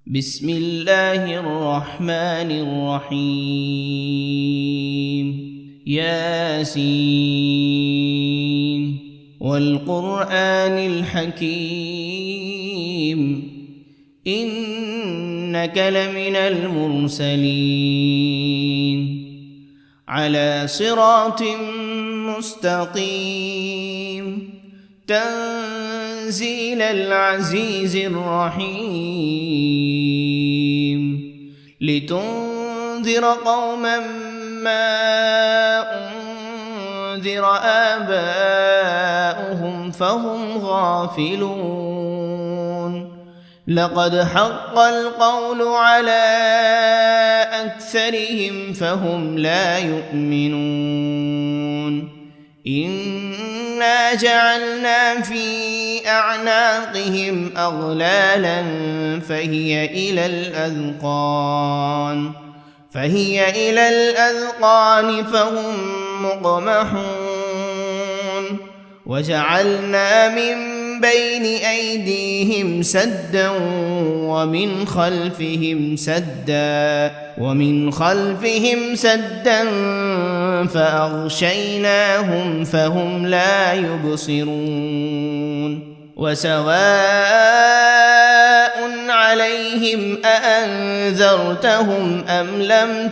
بسم الله الرحمن الرحيم ياسين والقرآن الحكيم إنك لمن المرسلين على صراط مستقيم تنزيل العزيز الرحيم لتنذر قوما ما أنذر آباؤهم فهم غافلون لقد حق القول على أكثرهم فهم لا يؤمنون إنا جعلنا في أعناقهم أغلالا فهي إلى الأذقان فهم مقمحون وجعلنا من بين أيديهم سدا ومن خلفهم سدا فأغشيناهم فهم لا يبصرون وسواء عليهم أأنذرتهم أم لم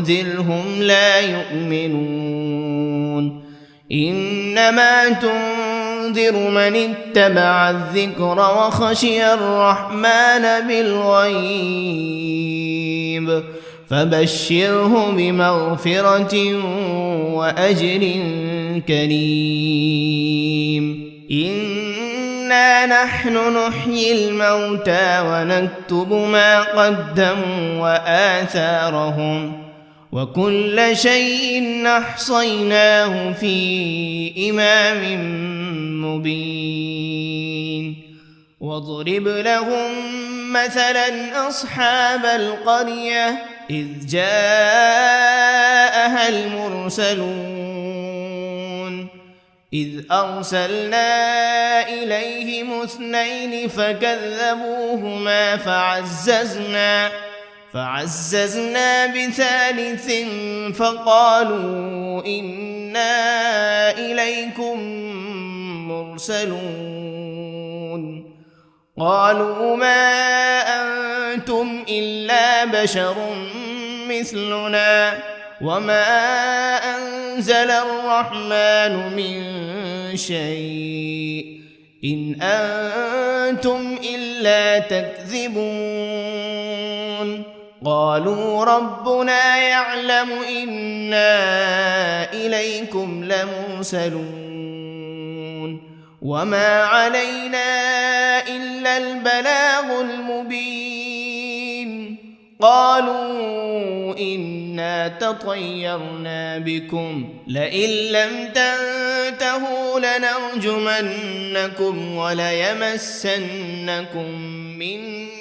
تنذرهم لا يؤمنون إنما تنذر من اتبع الذكر وخشي الرحمن بالغيب فبشره بمغفرة وأجر كريم إنا نحن نحيي الموتى ونكتب ما قدموا وآثارهم وكل شيء أحصيناه في إمام مبين واضرب لهم مثلا أصحاب القرية إذ جاءها المرسلون إذ أرسلنا إليهم 2 فكذبوهما فعززنا بثالث فقالوا إنا إليكم مرسلون قالوا ما أنتم إلا بشر مثلنا وما أنزل الرحمن من شيء إن أنتم إلا تكذبون قالوا ربنا يعلم إنا إليكم لمرسلون وما علينا إلا البلاغ المبين قالوا إنا تطيرنا بكم لئن لم تنتهوا لنرجمنكم وليمسنكم منا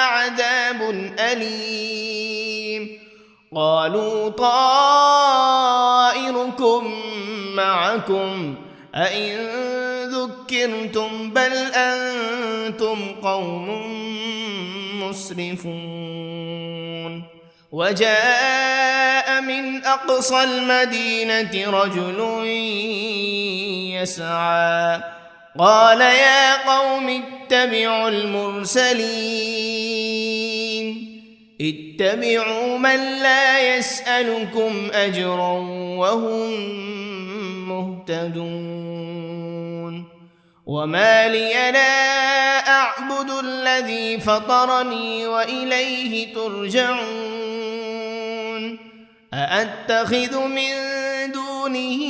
عذاب أليم قالوا طائركم معكم أئن ذكرتم بل أنتم قوم مسرفون وجاء من أقصى المدينة رجل يسعى قال يا قوم اتبعوا المرسلين اتبعوا من لا يسألكم أجرا وهم مهتدون وما لي لا أعبد الذي فطرني وإليه ترجعون أأتخذ من دونه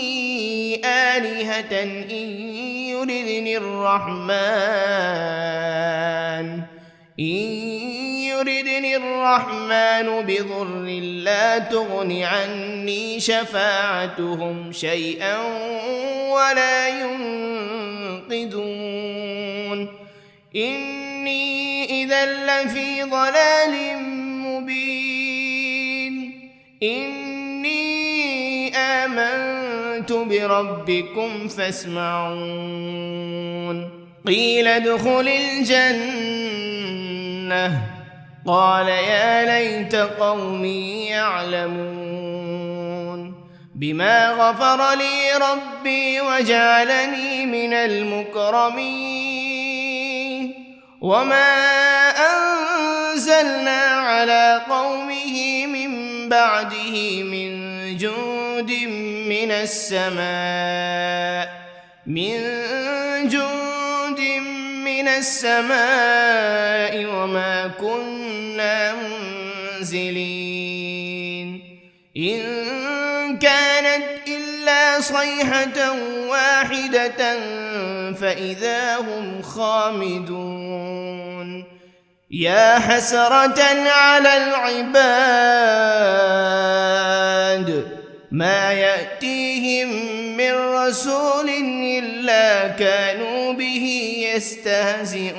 آلهة إن يردني الرحمن بضر لا تغن عني شفاعتهم شيئا ولا ينقذون إني إذا لفي ضلال مبين إني آمنت بربكم فاسمعون قيل ادخل الجنة لأغوينه قال يا ليت قومي يعلمون بما غفر لي ربي وجعلني من المكرمين وما أنزلنا على قومه من بعده من جند من السماء وما كنا منزلين إن كانت إلا صيحة واحدة فإذا هم خامدون يا حسرة على العباد ما يأتيهم من رسول إلا كانوا به يستهزئون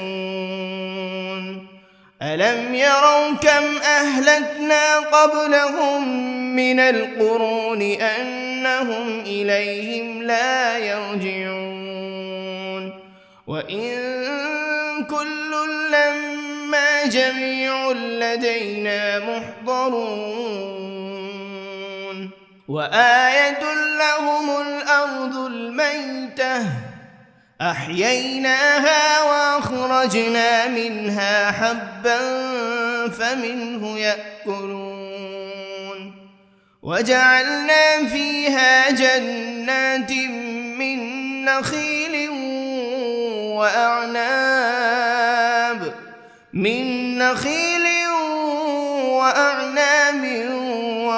ألم يروا كم أهلكنا قبلهم من القرون أنهم إليهم لا يرجعون وإن كل لما جميع لدينا محضرون وآية لهم الأرض الميتة أحييناها وأخرجنا منها حبا فمنه يأكلون وجعلنا فيها جنات من نخيل وأعناب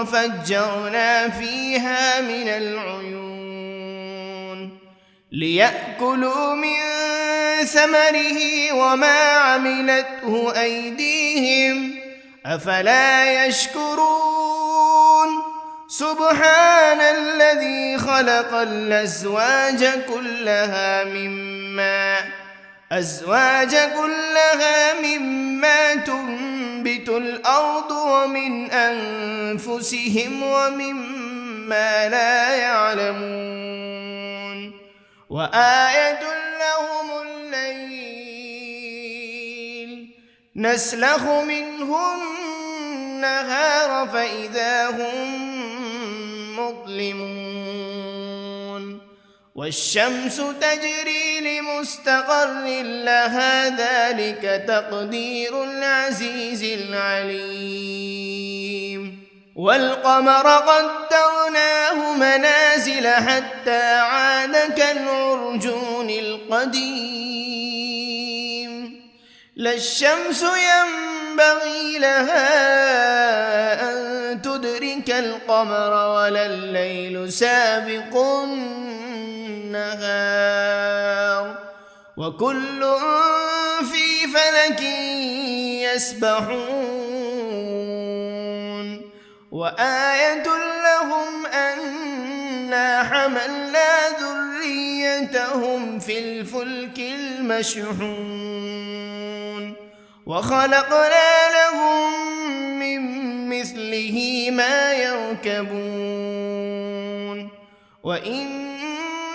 وفجرنا فيها من العيون ليأكلوا من ثمره وما عملته أيديهم أفلا يشكرون سبحان الذي خلق الأزواج كلها مما تنبت الأرض ومن أنفسهم ومما لا يعلمون وآية لهم الليل نسلخ منه النهار فإذا هم مظلمون والشمس تجري لمستقر لها ذلك تقدير العزيز العليم والقمر قدرناه منازل حتى عاد كالعرجون القديم لا الشمس ينبغي لها أن تدرك القمر ولا الليل سابق النهار وكل في فلك يسبحون وآية لهم أنا حملنا ذريتهم في الفلك المشحون وخلقنا لهم من مثله ما يركبون وإن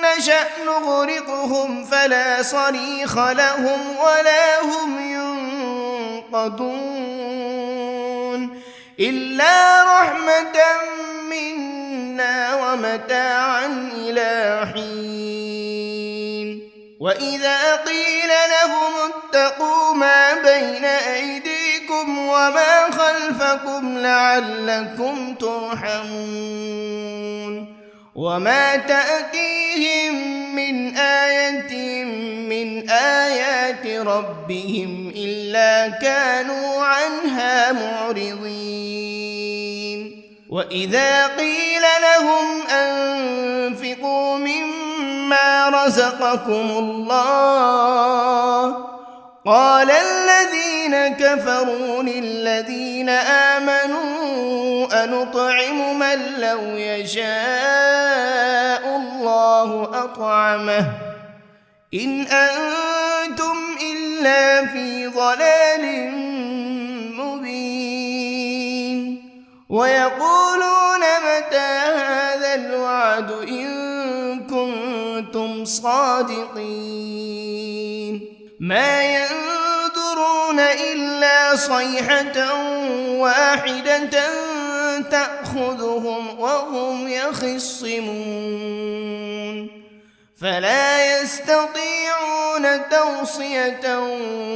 نشأ نغرقهم فلا صريخ لهم ولا هم ينقذون إلا رحمة منا ومتاعا إلى حين وإذا قيل لهم اتقوا ما بين أيديكم وما خلفكم لعلكم ترحمون وما تأتيهم من آية من آيات ربهم إلا كانوا عنها معرضين وإذا قيل لهم أنفقوا مما رزقكم الله قال الذين كفروا للذين آمنوا أنطعم من لو يشاء الله أطعمه إن أنتم إلا في ضلال مبين ويقولون متى هذا الوعد إن كنتم صادقين ما ينظرون إلا صيحة واحدة تأخذهم وهم يخصمون فلا يستطيعون توصية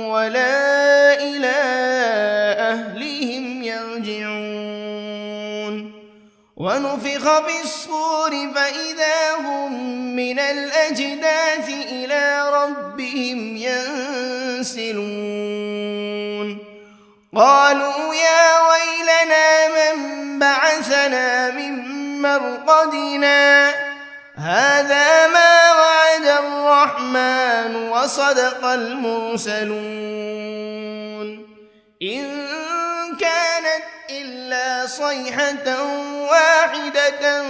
ولا إلى أهلهم يرجعون ونفخ في الصور فإذا هم من الأجداث إلى ربهم ينسلون قالوا يا ويلنا من بعثنا من مرقدنا هذا ما وعد الرحمن وصدق المرسلون إن كانت إلا صيحة واحدة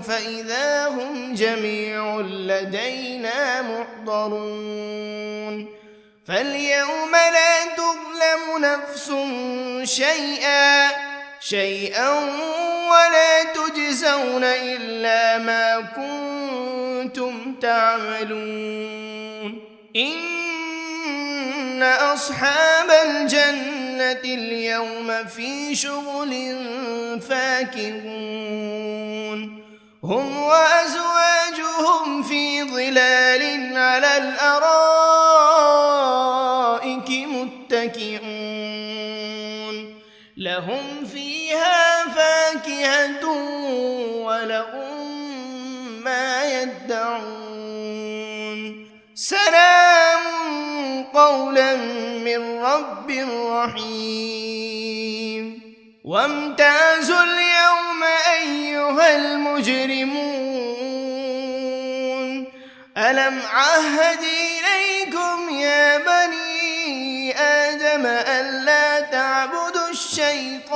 فإذا هم جميع لدينا محضرون فاليوم لا تظلم نفس شيئا ولا تجزون إلا ما كنتم تعملون إن أصحاب الجنة اليوم في شغل فاكهون هم وأزواجهم في ظلال على الأرائك متكئون لهم فيها فاكهة ولهم ما يدعون سلام قولا من رب رحيم وامتازوا اليوم أيها المجرمون ألم عهد إليكم يا بني آدم ألا تعبدوا الشيطان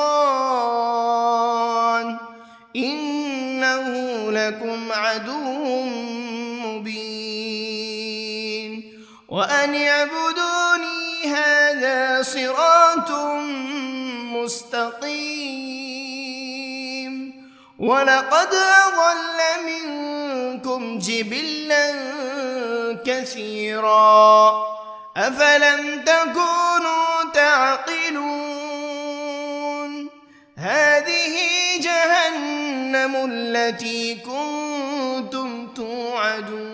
إنه لكم عدو مبين وأن اعبدوني هذا صراط مستقيم ولقد أضل منكم جبلا كثيرا أفلم تكونوا تعقلون هذه جهنم التي كنتم توعدون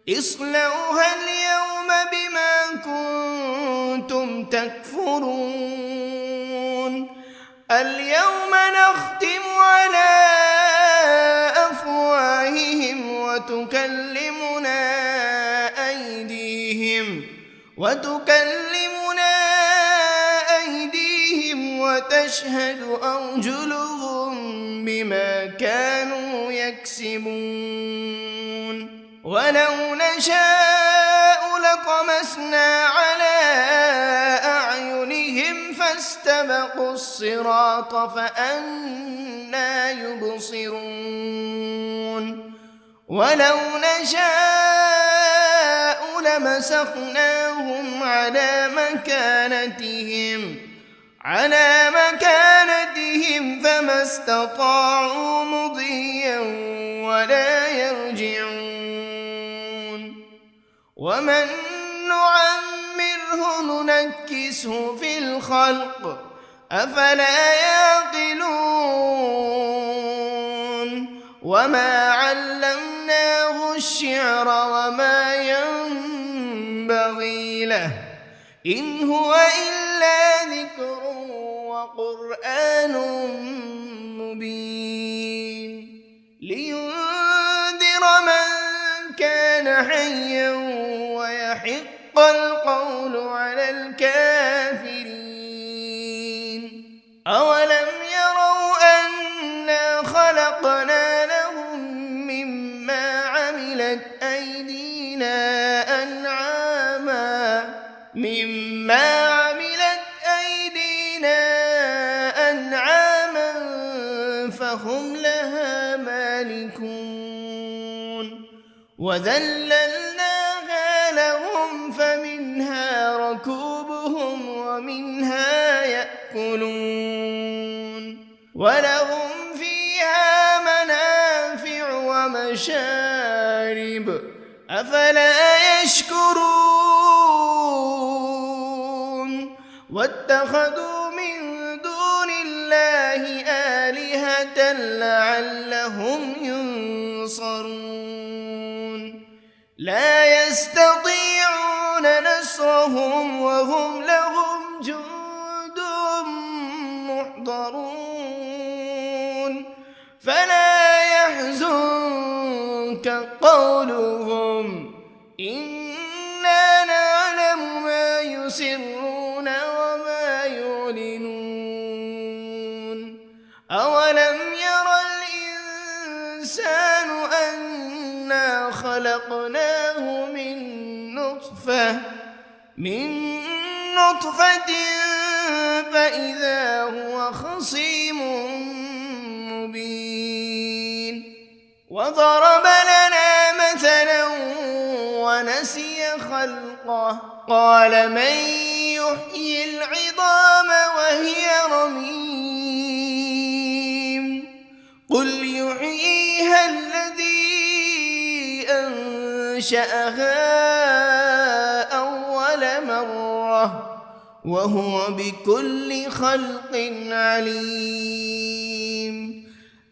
اصلوها اليوم بما كنتم تكفرون اليوم نختم على أفواههم وتكلمنا أيديهم وتشهد أرجلهم بما كانوا يكسبون ولو نشاء لطمسنا على أعينهم فاستبقوا الصراط فأنى يبصرون ولو نشاء لمسخناهم على مكانتهم فما استطاعوا مضيا ولا يرجعون ومن نعمره ننكسه في الخلق أفلا يعقلون وما علمناه الشعر وما ينبغي له إن هو إلا ذكر وقرآن مبين لينذر من كان حيا ويحق القول على الكافرين أولم يروا أنا خلقنا لهم مما عملت أيدينا أنعاما فهم لها مالكون وذللناها لهم فمنها ركوبهم ومنها يأكلون ولهم فيها منافع ومشارب أفلا يشكرون واتخذوا من دون الله آلهة لعلهم ينصرون لا يستطيعون نصرهم وهم لهم جند محضرون فلا يحزنك قولهم إنا نعلم ما يسرون وما يعلنون أولم ير الإنسان أنا خلقناه من نطفة فإذا هو خصيم مبين وضرب لنا مثلا ونسي خلقه قال من يحيي العظام وهي رميم قل يحييها الذي أنشأها أول مرة وهو بكل خلق عليم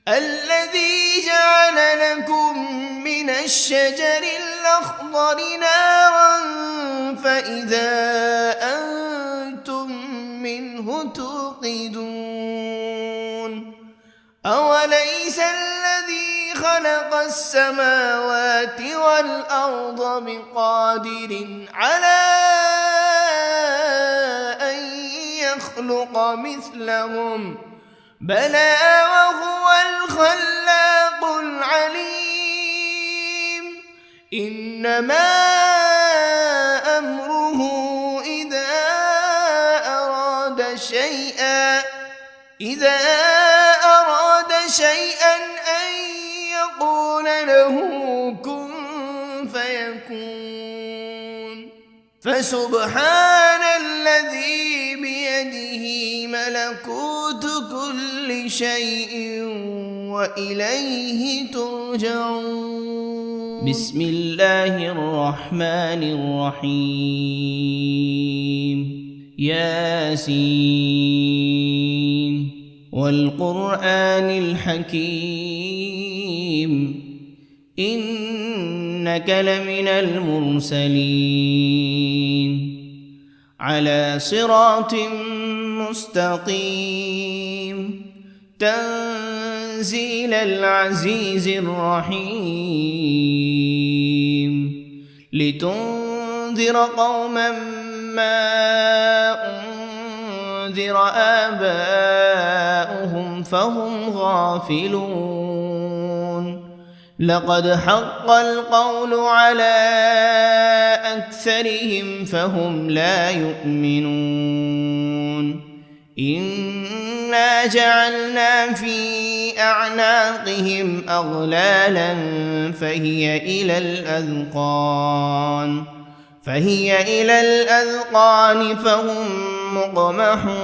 الذي جعل لكم من الشجر الأخضر نارا فإذا أنتم منه توقدون أوليس الذي خلق السماوات والأرض بقادر على أن يخلق مثلهم بلى وهو الخلاق العليم إنما أمره إذا أراد شيئا أن يقول له كن فيكون فسبحان الذي بيده ملكوت كل شيء وإليه ترجعون بسم الله الرحمن الرحيم ياسين والقرآن الحكيم إنك لمن المرسلين على صراط مستقيم تنزيل العزيز الرحيم لتنذر قوما ما أنذر آباؤهم فهم غافلون لقد حق القول على أكثرهم فهم لا يؤمنون إنا جعلنا في أعناقهم أغلالا فهي إلى الأذقان فهم مقمحون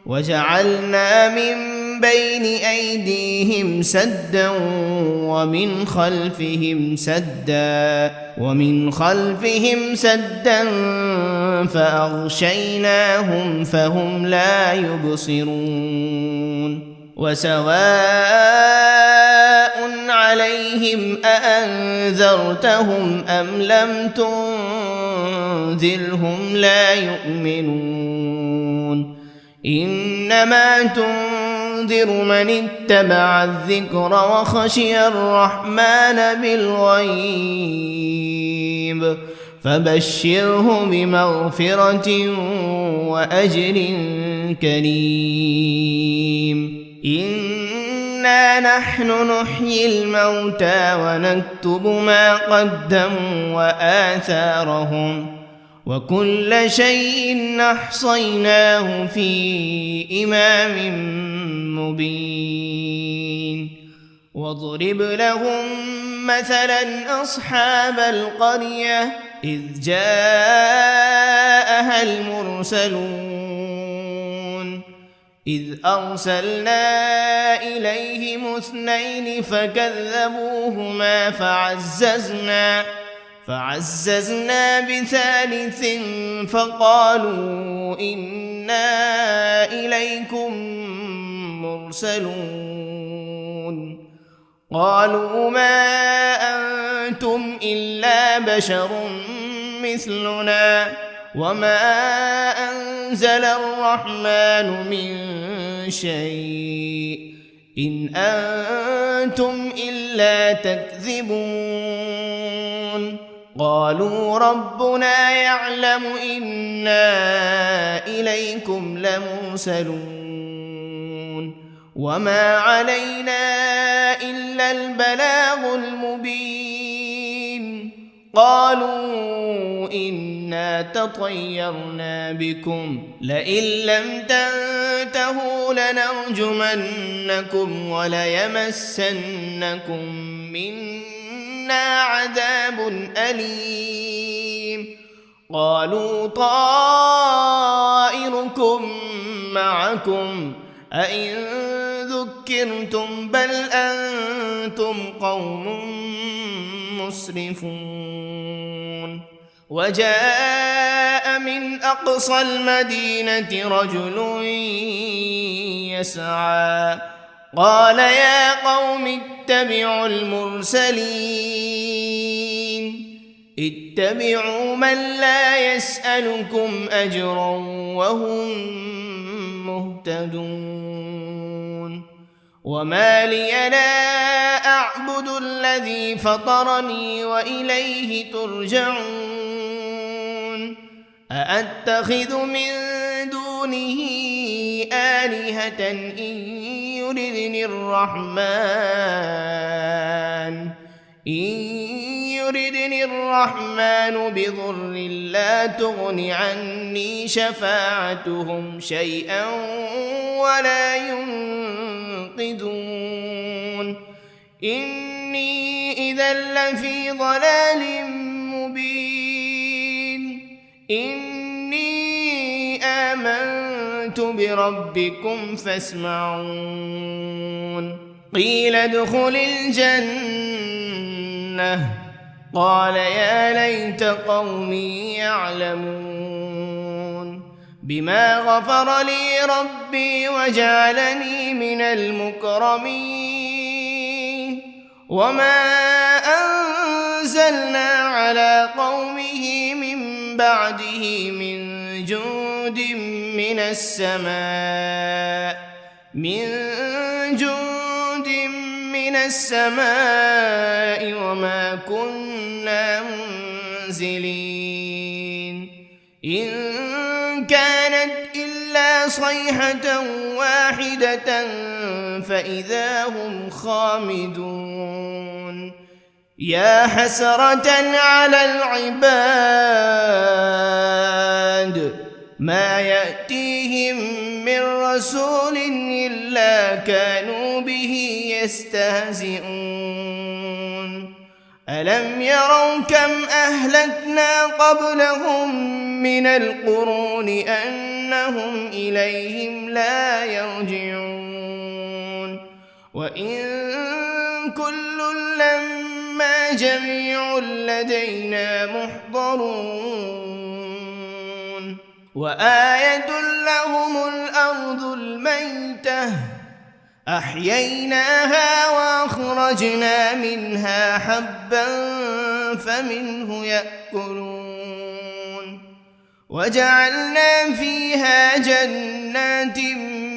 وجعلنا من بين أيديهم سدا ومن خلفهم سدا فأغشيناهم فهم لا يبصرون وسواء عليهم أأنذرتهم أم لم تنذرهم لا يؤمنون إنما تنذر من اتبع الذكر وخشي الرحمن بالغيب فبشره بمغفرة وأجر كريم إنا نحن نحيي الموتى ونكتب ما قدموا وآثارهم وكل شيء أحصيناه في إمام مبين واضرب لهم مثلا أصحاب القرية إذ جاءها المرسلون إذ أرسلنا إليهم 2 فكذبوهما فعززنا بثالث فقالوا إنا إليكم مرسلون قالوا ما أنتم إلا بشر مثلنا وما أنزل الرحمن من شيء إن أنتم إلا تكذبون قالوا ربنا يعلم إنا إليكم لمرسلون وما علينا إلا البلاغ المبين قالوا إنا تطيرنا بكم لئن لم تنتهوا لنرجمنكم وليمسنكم منا عذاب أليم قالوا طائركم معكم أئن ذكرتم بل أنتم قوم مسرفون وجاء من أقصى المدينة رجل يسعى قال يا قوم اتبعوا المرسلين اتبعوا من لا يسألكم أجرا وهم مهتدون وما لي لا أعبد الذي فطرني وإليه ترجعون أأتخذ من دونه آلهة إن يردني الرحمن بضر لا تغن عني شفاعتهم شيئا ولا ينقذون إني إذا لفي ضلال مبين إني آمنت بربكم فاسمعون قيل ادخل الجنة قال يا ليت قومي يعلمون بما غفر لي ربي وجعلني من المكرمين وما أنزلنا على قومه من بعده من جند من السماء وما كنا منزلين إن كانت إلا صيحة واحدة فإذا هم خامدون يا حسرة على العباد ما يأتيهم من رسول إلا كانوا به يستهزئون ألم يروا كم أهلكنا قبلهم من القرون أنهم إليهم لا يرجعون وإن كل لما جميع لدينا محضرون وآية لهم الأرض الميتة أحييناها وأخرجنا منها حبا فمنه يأكلون وجعلنا فيها جنات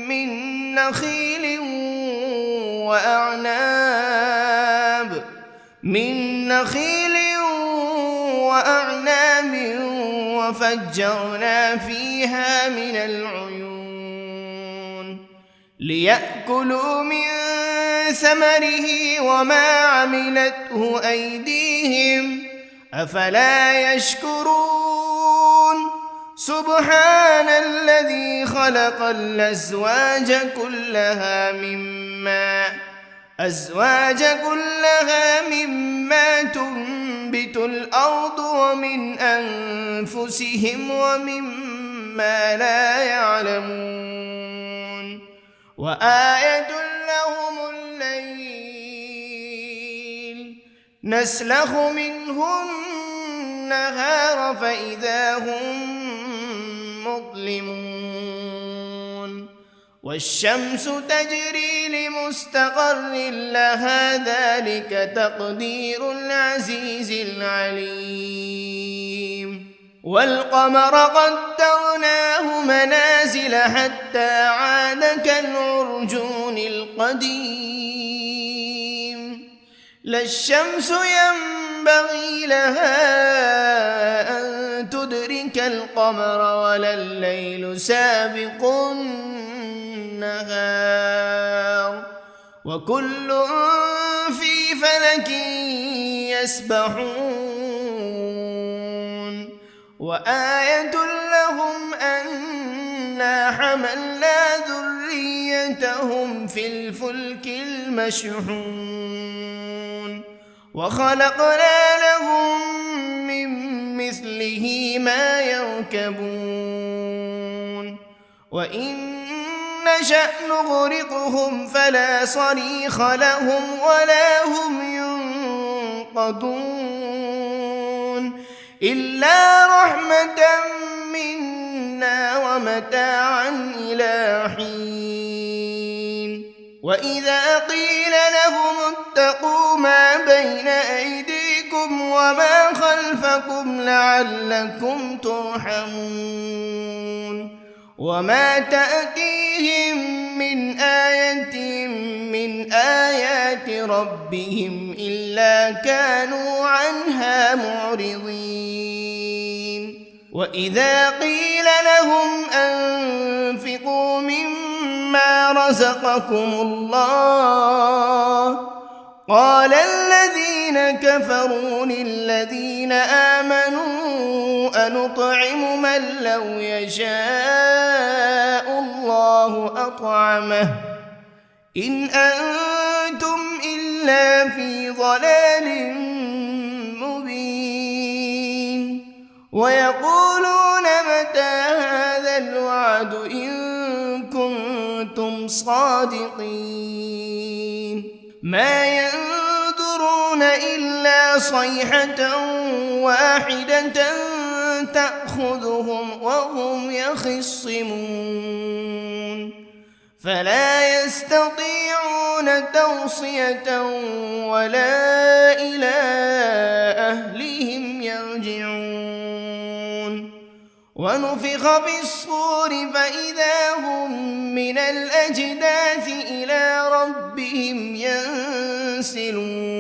من نخيل وأعناب وفجرنا فيها من العيون ليأكلوا من ثمره وما عملته أيديهم أفلا يشكرون سبحان الذي خلق الأزواج كلها مما تنبت الأرض ومن أنفسهم ومما لا يعلمون وآية لهم الليل نسلخ منه النهار فإذا هم مظلمون والشمس تجري لمستقر لها ذلك تقدير العزيز العليم والقمر قدرناه منازل حتى عاد كالعرجون القديم لا الشمس ينبغي لها أن تدرك القمر ولا الليل سابق النهار وكل في فلك يسبحون وآية لهم أنا حملنا ذريتهم في الفلك المشحون وخلقنا لهم من مثله ما يركبون وإن نشأ نغرقهم فلا صريخ لهم ولا هم ينقذون إلا رحمة منا ومتاعا إلى حين وإذا قيل لهم اتقوا ما بين أيديكم وما خلفكم لعلكم ترحمون وما تأتيهم من آية من آيات ربهم إلا كانوا عنها معرضين وإذا قيل لهم أنفقوا مما رزقكم الله قال الذين كفروا للذين آمنوا أنطعم من لو يشاء الله أطعمه إن أنتم إلا في ضلال مبين ويقولون متى هذا الوعد إن كنتم صادقين ما ينظرون إلا صيحة واحدة تأخذهم وهم يخصمون فلا يستطيعون توصية ولا إلى أهلهم يرجعون ونفخ بالصور فإذا هم من الأجداث إلى ربهم ينسلون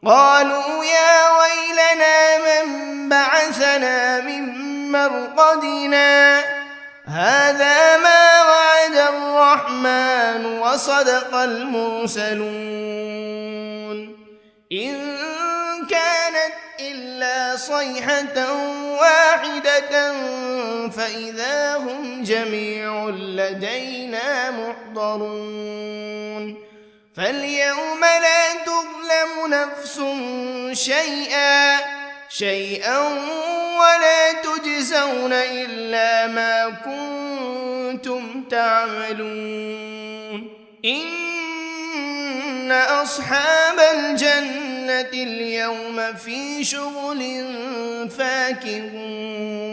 قالوا يا ويلنا من بعثنا من مرقدنا هذا ما وعد الرحمن وصدق المرسلون إن كانت إلا صيحة واحدة فإذا هم جميع لدينا محضرون فاليوم لا تظلم نفس شيئا ولا تجزون إلا ما كنتم تعملون إن أصحاب الجنة اليوم في شغل فاكهون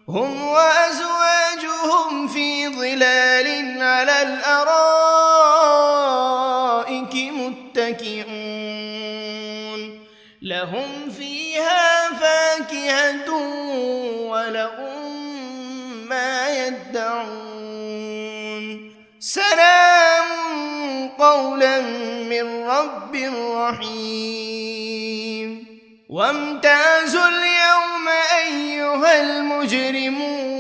هم وأزواجهم في ظلال على الأرائك متكئون لهم فيها فاكهة ولهم ما يدعون سلام قولا من رب رحيم وامتازوا اليوم أيها المجرمون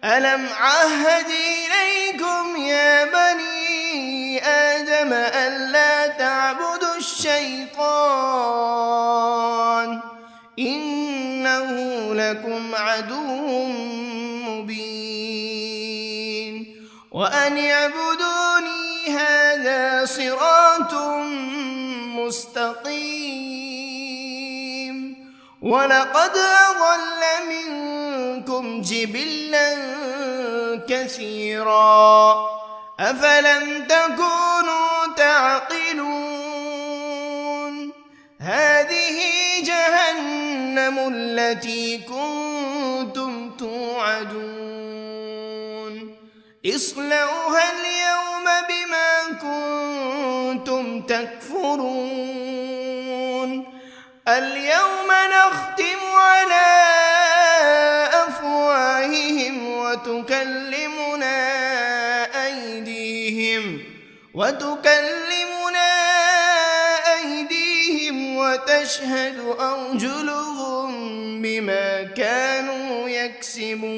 ألم عهد إليكم يا بني آدم ألا تعبدوا الشيطان إنه لكم عدو مبين وأن اعبدوني هذا صراط مستقيم ولقد أضل منكم جبلا كثيرا أفلم تكونوا تعقلون جهنم التي كنتم توعدون اصلوها اليوم بما كنتم تكفرون اليوم نختم على أفواههم وتكلمنا أيديهم وتشهد أرجلهم بما كانوا يكسبون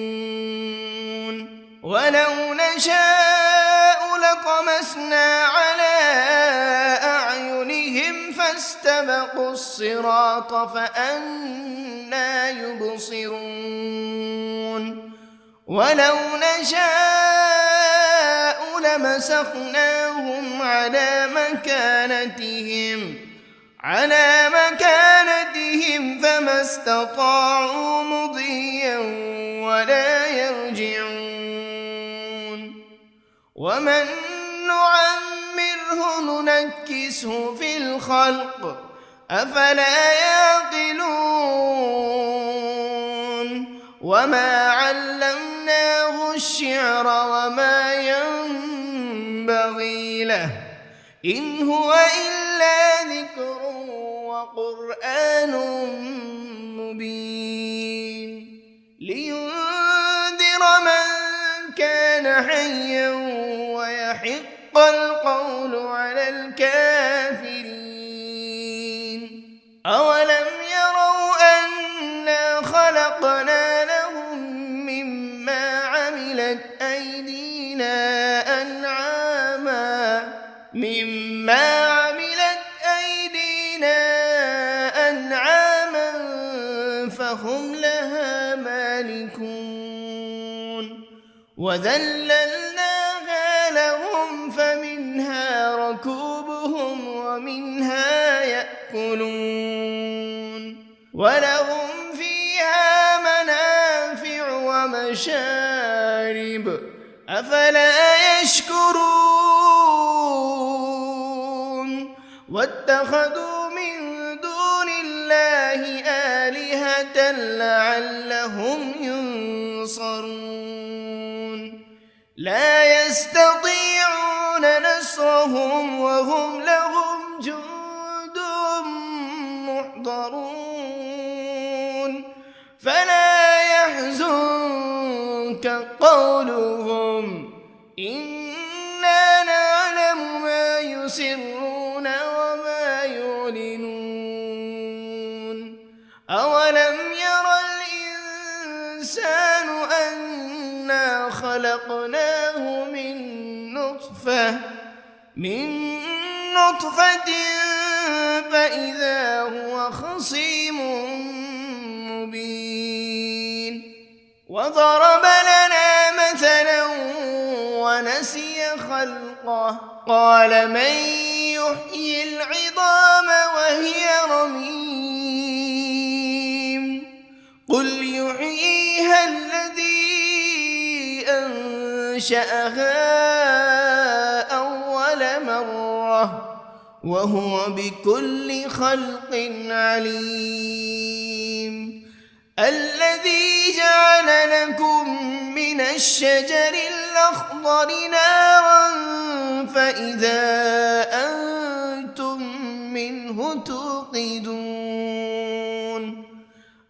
ولو نشاء لطمسنا على أعينهم فاستبقوا الصراط فأنى يبصرون ولو نشاء لمسخناهم على مكانتهم فما استطاعوا مضيا ولا يرجعون ومن نعمره ننكسه في الخلق أفلا يعقلون وما علمناه الشعر وما ينبغي له إن هو إلا ذكر وقرآن مبين لينذر من كان حيا ويحق القول على الكافرين أولم يروا أنا خلقنا لهم مما عملت أيدينا أنعاما فهم لها مالكون وذللناها لهم فمنها ركوبهم ومنها يأكلون ولهم فيها منافع ومشارب أفلا يشكرون واتخذوا من دون الله آلهة لعلهم ينصرون لا يستطيعون نصرهم وهم لهم جند محضرون فلا يحزنك قولهم إنا نعلم ما يسرون وما يعلنون أولم ير الإنسان أنا خلقناه من نطفة فإذا هو خصيم مبين وضرب لنا مثلا ونسي خلقه قال من يحيي العظام وهي رميم قل يحييها الذي أنشأها أول مرة وهو بكل خلق عليم الذي جعل لكم من الشجر الأخضر نارا فإذا أنتم منه توقدون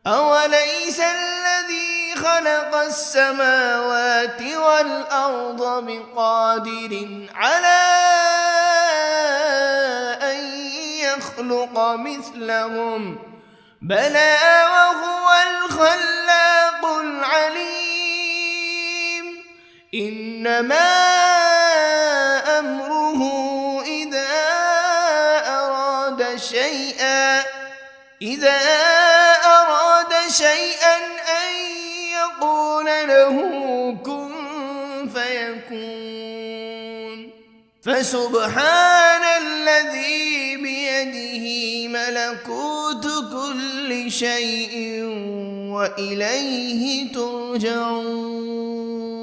أوليس الذي خلق السماوات والأرض بقادر على أن يخلق مثلهم بلى وهو الخلاق العليم إنما أمره إذا أراد شيئا أن يقول له كن فيكون فسبحان الذي بيده ملكوت كل شيء وإليه ترجعون.